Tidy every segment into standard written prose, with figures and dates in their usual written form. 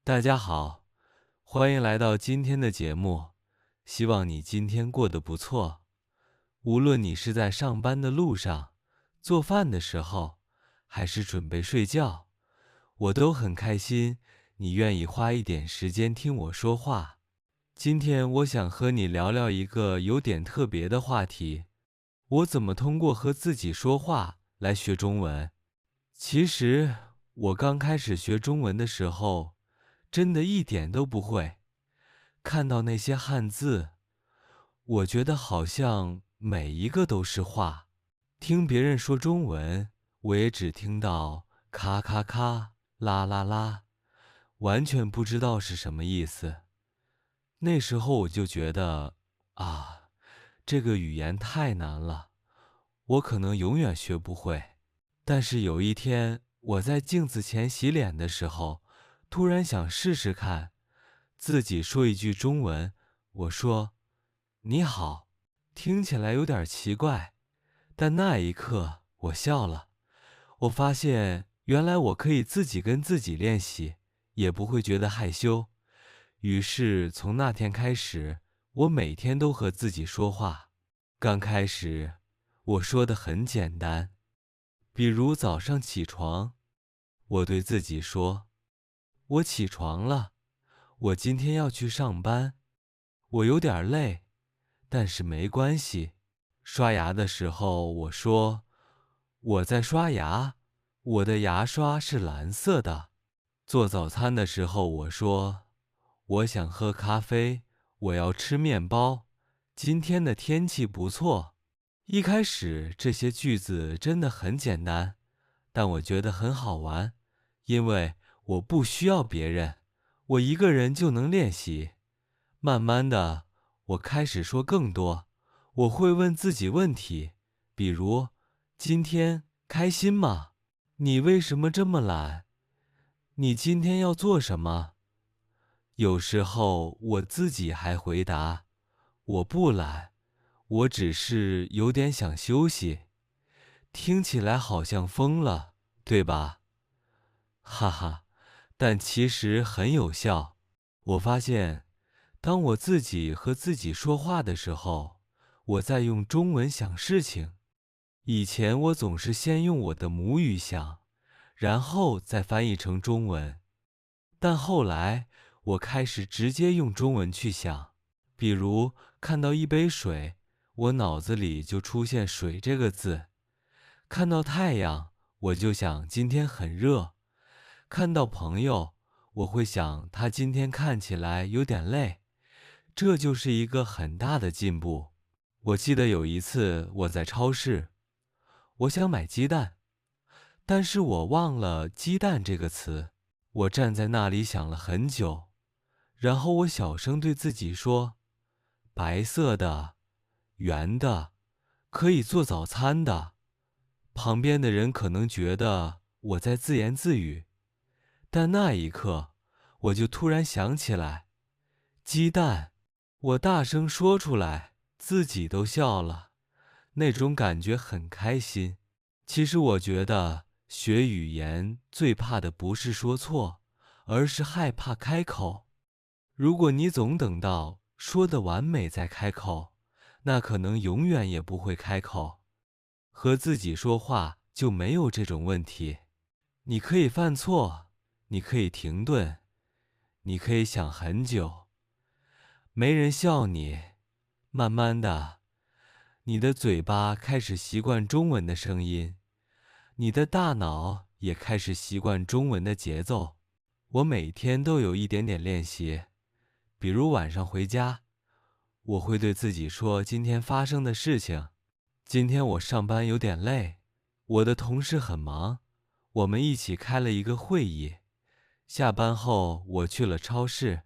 大家好，欢迎来到今天的节目，希望你今天过得不错。无论你是在上班的路上、做饭的时候，还是准备睡觉，我都很开心你愿意花一点时间听我说话。今天我想和你聊聊一个有点特别的话题，我怎么通过和自己说话来学中文。其实我刚开始学中文的时候，真的一点都不会。看到那些汉字，我觉得好像每一个都是话。听别人说中文，我也只听到咔咔咔、啦啦啦，完全不知道是什么意思。那时候我就觉得啊，这个语言太难了，我可能永远学不会。但是有一天，我在镜子前洗脸的时候，突然想试试看，自己说一句中文。我说：“你好。”听起来有点奇怪，但那一刻我笑了。我发现原来我可以自己跟自己练习，也不会觉得害羞。于是从那天开始，我每天都和自己说话。刚开始，我说的很简单，比如早上起床，我对自己说：“我起床了，我今天要去上班，我有点累，但是没关系。”刷牙的时候，我说：“我在刷牙，我的牙刷是蓝色的。”做早餐的时候，我说：“我想喝咖啡，我要吃面包。今天的天气不错。”一开始这些句子真的很简单，但我觉得很好玩，因为我不需要别人，我一个人就能练习。慢慢的，我开始说更多，我会问自己问题，比如：今天开心吗？你为什么这么懒？你今天要做什么？有时候我自己还回答：我不懒，我只是有点想休息。听起来好像疯了，对吧？哈哈，但其实很有效。我发现，当我自己和自己说话的时候，我在用中文想事情。以前我总是先用我的母语想，然后再翻译成中文。但后来我开始直接用中文去想，比如看到一杯水，我脑子里就出现"水"这个字；看到太阳，我就想今天很热；看到朋友，我会想他今天看起来有点累。这就是一个很大的进步。我记得有一次我在超市，我想买鸡蛋，但是我忘了"鸡蛋"这个词。我站在那里想了很久，然后我小声对自己说：白色的，圆的，可以做早餐的。旁边的人可能觉得我在自言自语，但那一刻，我就突然想起来，鸡蛋，我大声说出来，自己都笑了，那种感觉很开心。其实我觉得学语言最怕的不是说错，而是害怕开口。如果你总等到说得完美再开口，那可能永远也不会开口。和自己说话就没有这种问题。你可以犯错，你可以停顿，你可以想很久，没人笑你。慢慢的，你的嘴巴开始习惯中文的声音，你的大脑也开始习惯中文的节奏。我每天都有一点点练习，比如晚上回家，我会对自己说今天发生的事情。今天我上班有点累，我的同事很忙，我们一起开了一个会议。下班后，我去了超市，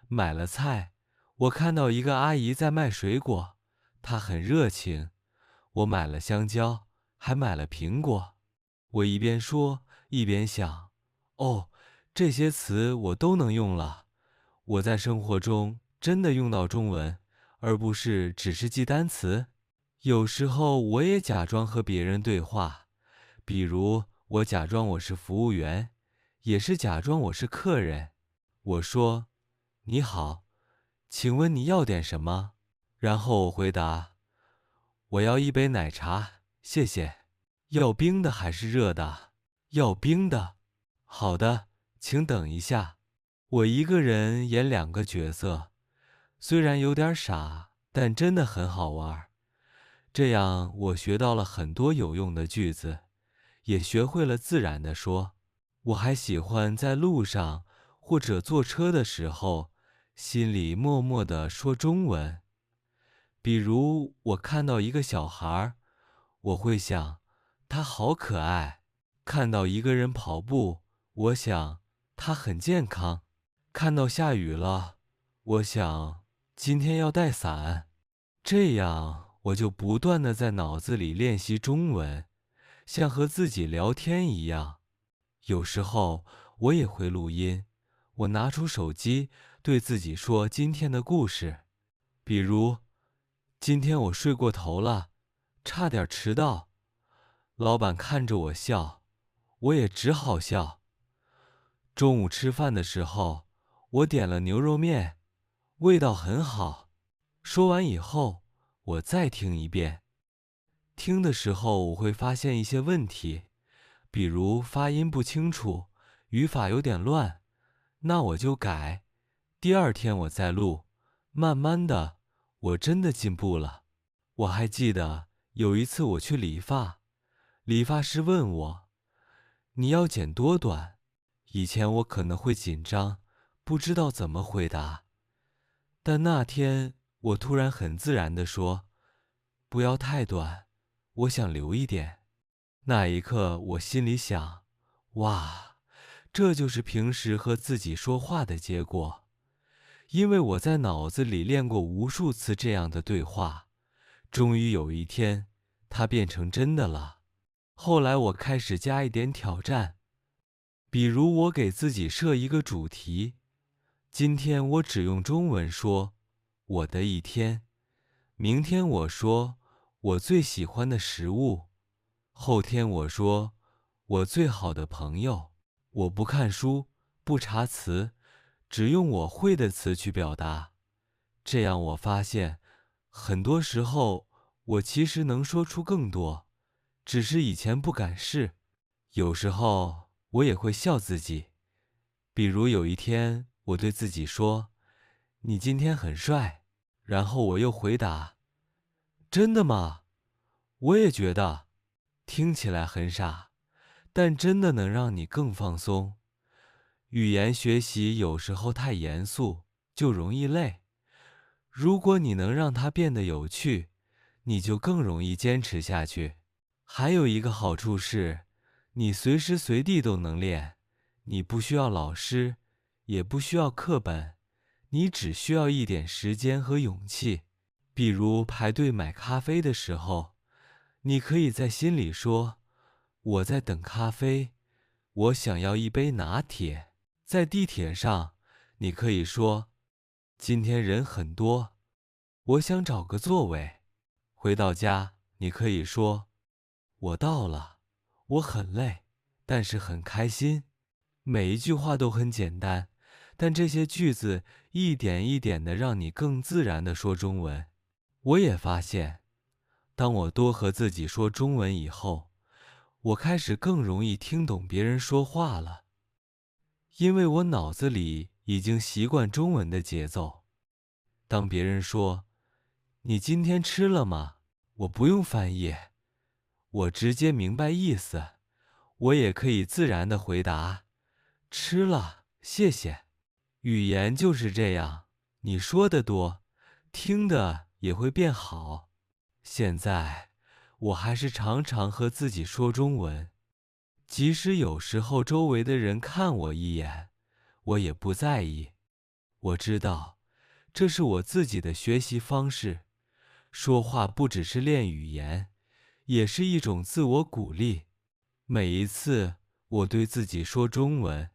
买了菜。我看到一个阿姨在卖水果，她很热情。我买了香蕉，还买了苹果。我一边说，一边想，哦，这些词我都能用了。我在生活中真的用到中文，而不是只是记单词。有时候我也假装和别人对话，比如我假装我是服务员，也是假装我是客人。我说：你好，请问你要点什么？然后我回答：我要一杯奶茶，谢谢。要冰的还是热的？要冰的。好的，请等一下。我一个人演2个角色，虽然有点傻，但真的很好玩。这样我学到了很多有用的句子，也学会了自然地说。我还喜欢在路上或者坐车的时候，心里默默地说中文。比如我看到一个小孩，我会想，他好可爱；看到一个人跑步，我想，他很健康；看到下雨了，我想，今天要带伞。这样我就不断地在脑子里练习中文，像和自己聊天一样。有时候我也会录音，我拿出手机对自己说今天的故事，比如今天我睡过头了，差点迟到，老板看着我笑，我也只好笑。中午吃饭的时候，我点了牛肉面，味道很好。说完以后，我再听一遍。听的时候我会发现一些问题，比如发音不清楚，语法有点乱，那我就改。第2天我再录，慢慢的，我真的进步了。我还记得有一次我去理发，理发师问我：你要剪多短？以前我可能会紧张，不知道怎么回答。但那天我突然很自然地说：不要太短，我想留一点。那一刻我心里想，哇，这就是平时和自己说话的结果。因为我在脑子里练过无数次这样的对话，终于有一天，它变成真的了。后来我开始加一点挑战，比如我给自己设一个主题，今天我只用中文说我的一天，明天我说我最喜欢的食物，后天我说我最好的朋友。我不看书，不查词，只用我会的词去表达。这样我发现，很多时候我其实能说出更多，只是以前不敢试。有时候我也会笑自己，比如有一天我对自己说：你今天很帅。然后我又回答：真的吗？我也觉得。听起来很傻，但真的能让你更放松。语言学习有时候太严肃，就容易累。如果你能让它变得有趣，你就更容易坚持下去。还有一个好处是，你随时随地都能练，你不需要老师，也不需要课本，你只需要一点时间和勇气。比如排队买咖啡的时候，你可以在心里说：我在等咖啡，我想要一杯拿铁。在地铁上，你可以说：今天人很多，我想找个座位。回到家，你可以说：我到了，我很累，但是很开心。每一句话都很简单，但这些句子一点一点地让你更自然地说中文。我也发现，当我多和自己说中文以后，我开始更容易听懂别人说话了，因为我脑子里已经习惯中文的节奏。当别人说：你今天吃了吗？我不用翻译，我直接明白意思，我也可以自然地回答：吃了，谢谢。语言就是这样，你说的多，听的也会变好。现在，我还是常常和自己说中文，即使有时候周围的人看我一眼，我也不在意。我知道，这是我自己的学习方式。说话不只是练语言，也是一种自我鼓励。每一次我对自己说中文，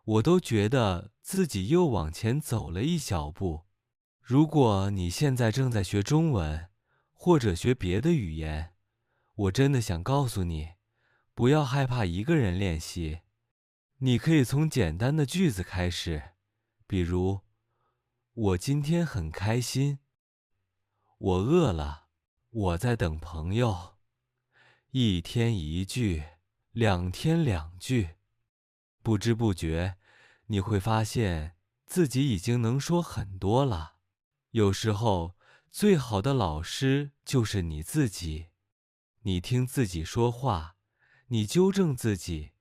我都觉得自己又往前走了一小步。如果你现在正在学中文，或者学别的语言，我真的想告诉你，不要害怕一个人练习。你可以从简单的句子开始，比如，我今天很开心，我饿了，我在等朋友。一天一句，2天2句，不知不觉，你会发现自己已经能说很多了。有时候，最好的老师就是你自己。你听自己说话，你纠正自己，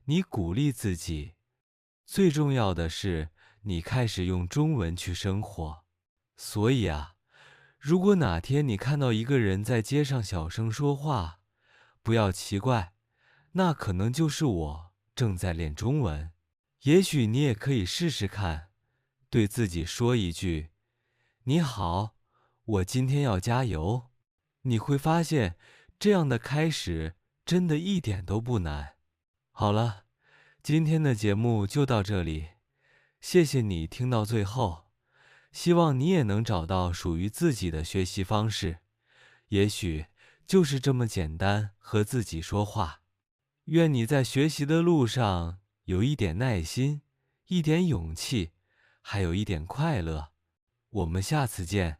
你鼓励自己。最重要的是，你开始用中文去生活。所以啊，如果哪天你看到一个人在街上小声说话，不要奇怪，那可能就是我正在练中文。也许你也可以试试看，对自己说一句：“你好，我今天要加油。”你会发现，这样的开始真的一点都不难。好了，今天的节目就到这里，谢谢你听到最后。希望你也能找到属于自己的学习方式，也许就是这么简单，和自己说话。愿你在学习的路上有一点耐心，一点勇气，还有一点快乐。我们下次见。